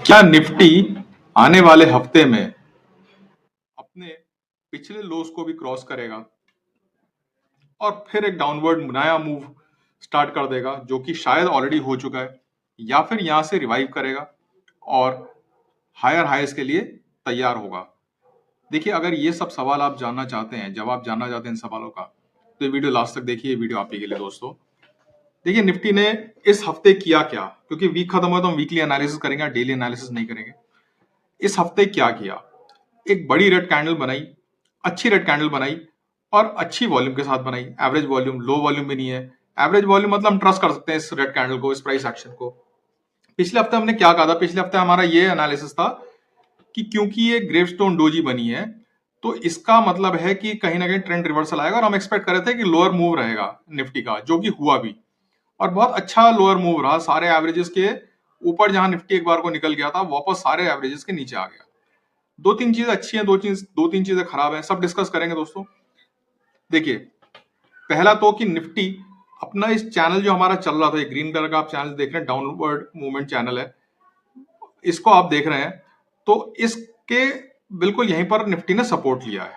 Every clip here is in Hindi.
क्या निफ्टी आने वाले हफ्ते में अपने पिछले लोस को भी क्रॉस करेगा और फिर एक डाउनवर्ड नया मूव स्टार्ट कर देगा जो कि शायद ऑलरेडी हो चुका है, या फिर यहां से रिवाइव करेगा और हायर हाइस के लिए तैयार होगा? देखिए, अगर ये सब सवाल आप जानना चाहते हैं, जवाब जानना चाहते हैं इन सवालों का, तो ये वीडियो लास्ट तक देखिए। ये वीडियो आप ही के लिए दोस्तों। देखिए, निफ्टी ने इस हफ्ते किया क्या, क्योंकि वीक खत्म हुआ तो हम वीकली एनालिसिस करेंगे, डेली एनालिसिस नहीं करेंगे। इस हफ्ते क्या किया? एक बड़ी रेड कैंडल बनाई, अच्छी रेड कैंडल बनाई और अच्छी वॉल्यूम के साथ बनाई। एवरेज वॉल्यूम, लो वॉल्यूम भी नहीं है। एवरेज वॉल्यूम मतलब हम ट्रस्ट कर सकते हैं इस रेड कैंडल को, इस प्राइस एक्शन को। पिछले हफ्ते हमने क्या कहा था? पिछले हफ्ते हमारा ये एनालिसिस था कि क्योंकि ये ग्रेवस्टोन डोजी बनी है तो इसका मतलब है कि कहीं ना कहीं ट्रेंड रिवर्सल आएगा, और हम एक्सपेक्ट कर रहे थे कि लोअर मूव रहेगा निफ्टी का, जो कि हुआ भी और बहुत अच्छा लोअर मूव रहा। सारे एवरेजेस के ऊपर जहां निफ्टी एक बार को निकल गया था, वापस सारे एवरेजेस के नीचे आ गया। दो तीन चीजें अच्छी हैं, दो तीन चीजें खराब हैं, सब डिस्कस करेंगे दोस्तों। देखिए, पहला तो कि निफ्टी अपना इस चैनल जो हमारा चल रहा था, ये ग्रीन कलर का आप चैनल देख रहे हैं, डाउनवर्ड मूवमेंट चैनल है, इसको आप देख रहे हैं, तो इसके बिल्कुल यहीं पर निफ्टी ने सपोर्ट लिया है।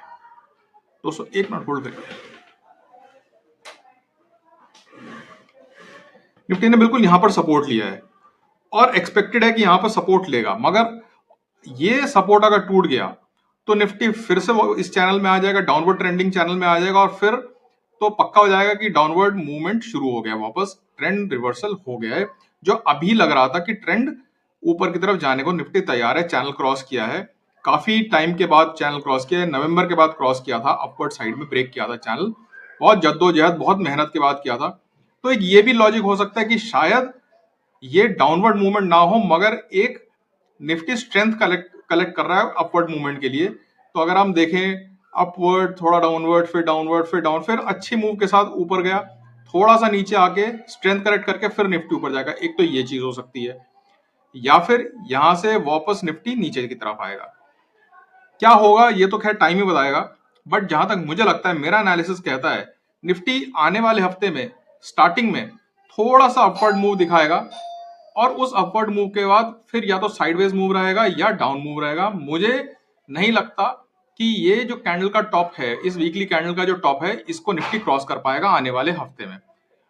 दोस्तों एक मिनट होल्ड करिए। निफ्टी ने बिल्कुल यहां पर सपोर्ट लिया है और एक्सपेक्टेड है कि यहां पर सपोर्ट लेगा, मगर ये सपोर्ट अगर टूट गया तो निफ्टी फिर से इस चैनल में आ जाएगा, डाउनवर्ड ट्रेंडिंग चैनल में आ जाएगा, और फिर तो पक्का हो जाएगा कि डाउनवर्ड मूवमेंट शुरू हो गया, वापस ट्रेंड रिवर्सल हो गया है। जो अभी लग रहा था कि ट्रेंड ऊपर की तरफ जाने को निफ्टी तैयार है, चैनल क्रॉस किया है, काफी टाइम के बाद चैनल क्रॉस किया है, नवंबर के बाद क्रॉस किया था, अपवर्ड साइड में ब्रेक किया था चैनल, बहुत जद्दोजहद, बहुत मेहनत के बाद किया था। तो एक ये भी लॉजिक हो सकता है कि शायद ये डाउनवर्ड मूवमेंट ना हो, मगर एक निफ्टी स्ट्रेंथ कलेक्ट कर रहा है अपवर्ड मूवमेंट के लिए। तो अगर हम देखें, अपवर्ड, थोड़ा डाउनवर्ड, फिर डाउनवर्ड, फिर डाउन, फिर अच्छी मूव के साथ ऊपर गया, थोड़ा सा नीचे आके स्ट्रेंथ कलेक्ट करके फिर निफ्टी ऊपर जाएगा। एक तो ये चीज हो सकती है, या फिर यहां से वापस निफ्टी नीचे की तरफ आएगा। क्या होगा ये तो खैर टाइम ही बताएगा, बट जहां तक मुझे लगता है, मेरा एनालिसिस कहता है निफ्टी आने वाले हफ्ते में स्टार्टिंग में थोड़ा सा अपवर्ड मूव दिखाएगा, और उस अपवर्ड मूव के बाद फिर या तो साइडवेज मूव रहेगा या डाउन मूव रहेगा। मुझे नहीं लगता कि ये जो कैंडल का टॉप है, इस वीकली कैंडल का जो टॉप है, इसको निफ्टी क्रॉस कर पाएगा आने वाले हफ्ते में।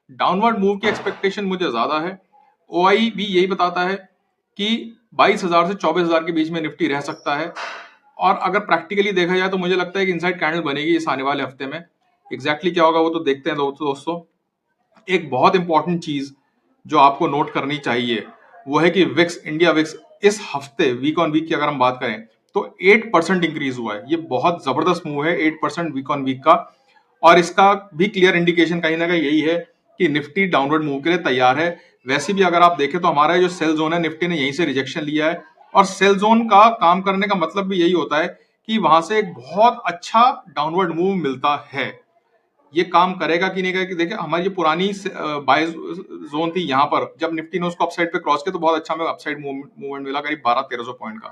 डाउनवर्ड मूव की एक्सपेक्टेशन मुझे ज्यादा है। ओआई भी यही बताता है कि 22,000 से 24,000 के बीच में निफ्टी रह सकता है, और अगर प्रैक्टिकली देखा जाए तो मुझे लगता है कि इनसाइड कैंडल बनेगी इस आने वाले हफ्ते में। एग्जैक्टली क्या होगा वो तो देखते हैं दोस्तों। एक बहुत इंपॉर्टेंट चीज जो आपको नोट करनी चाहिए वो है कि विक्स, इंडिया विक्स, इस हफ्ते वीक ऑन वीक की अगर हम बात करें तो 8% इंक्रीज हुआ है। ये बहुत जबरदस्त मूव है, 8% वीक ऑन वीक का, और इसका भी क्लियर इंडिकेशन कहीं ना कहीं यही है कि निफ्टी डाउनवर्ड मूव के लिए तैयार है। वैसे भी अगर आप देखें तो हमारा जो सेल जोन है, निफ्टी ने यहीं से रिजेक्शन लिया है, और सेल जोन का काम करने का मतलब भी यही होता है कि वहां से एक बहुत अच्छा डाउनवर्ड मूव मिलता है। ये काम करेगा कि नहीं करेगा, देखिए हमारी जो पुरानी बाय जोन थी, यहाँ पर जब निफ्टी ने उसको अपसाइड पे क्रॉस किया तो बहुत अच्छा हमें अपसाइड मूवमेंट मिला, करीब 1200-1300 पॉइंट का।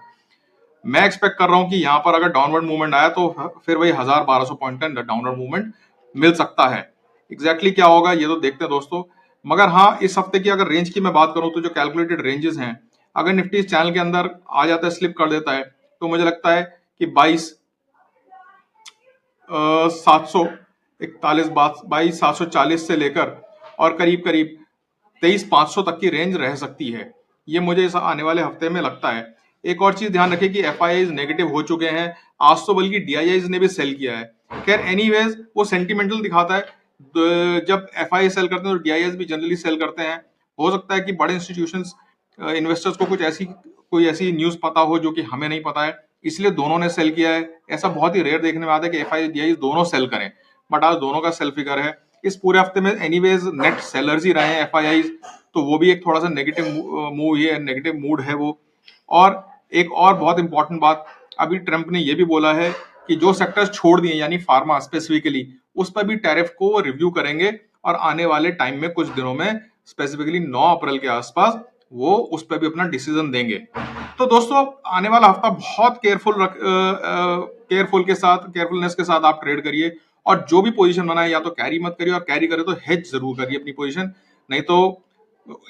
मैं एक्सपेक्ट कर रहा हूँ कि यहाँ पर अगर डाउनवर्ड मूवमेंट आया तो फिर वही 1000-1200 पॉइंट का डाउनवर्ड मूवमेंट मिल सकता है। एग्जैक्टली क्या होगा ये तो देखते हैं दोस्तों। मगर हाँ, इस हफ्ते की अगर रेंज की मैं बात करूं तो जो कैलकुलेटेड रेंजेस हैं, अगर निफ्टी इस चैनल के अंदर आ जाता है, स्लिप कर देता है, तो मुझे लगता है कि 22,740 से लेकर और करीब करीब 23,500 तक की रेंज रह सकती है। ये मुझे इस आने वाले हफ्ते में लगता है। एक और चीज ध्यान रखें कि एफआईआईज नेगेटिव हो चुके हैं, आज तो बल्कि डीआईआईज ने भी सेल किया है। खैर एनीवेज, वो सेंटिमेंटल दिखाता है, जब एफआईआई सेल करते हैं तो डीआईआईज भी जनरली सेल करते हैं। हो सकता है कि बड़े इंस्टीट्यूशंस, इन्वेस्टर्स को कोई ऐसी न्यूज पता हो जो कि हमें नहीं पता है, इसलिए दोनों ने सेल किया है। ऐसा बहुत ही रेयर देखने में आता है कि एफआईआई डीआईआई दोनों सेल करें, बट आज दोनों का सेल फिगर है। इस पूरे हफ्ते में एनीवेज नेट सेलर्स ही रहे हैं एफआईआई, तो वो भी एक थोड़ा सा नेगेटिव मूव ही है, नेगेटिव मूड है वो। और एक और बहुत इंपॉर्टेंट बात, अभी ट्रंप ने ये भी बोला है कि जो सेक्टर्स छोड़ दिए, यानी फार्मा स्पेसिफिकली, उस पर भी टैरिफ को रिव्यू करेंगे, और आने वाले टाइम में कुछ दिनों में, स्पेसिफिकली 9 अप्रैल के आसपास, वो उस पर भी अपना डिसीजन देंगे। तो दोस्तों आने वाला हफ्ता बहुत केयरफुलनेस के साथ आप ट्रेड करिए, और जो भी पोजीशन बनाए या तो कैरी मत करिए, और कैरी करे तो हेज जरूर करिए अपनी पोजीशन, नहीं तो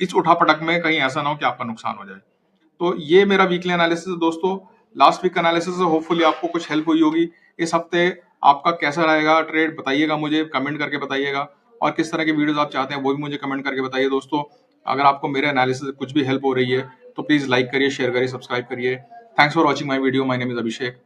इस उठापटक में कहीं ऐसा ना हो कि आपका नुकसान हो जाए। तो ये मेरा वीकली एनालिसिस है दोस्तों, लास्ट वीक एनालिसिस है, होपफुली आपको कुछ हेल्प हुई होगी। इस हफ्ते आपका कैसा रहेगा ट्रेड बताइएगा, मुझे कमेंट करके बताइएगा, और किस तरह की वीडियोस आप चाहते हैं वो भी मुझे कमेंट करके बताइए दोस्तों। अगर आपको मेरे एनालिसिस कुछ भी हेल्प हो रही है तो प्लीज लाइक करिए, शेयर करिए, सब्सक्राइब करिए। Thanks for watching my video, my name is Abhishek.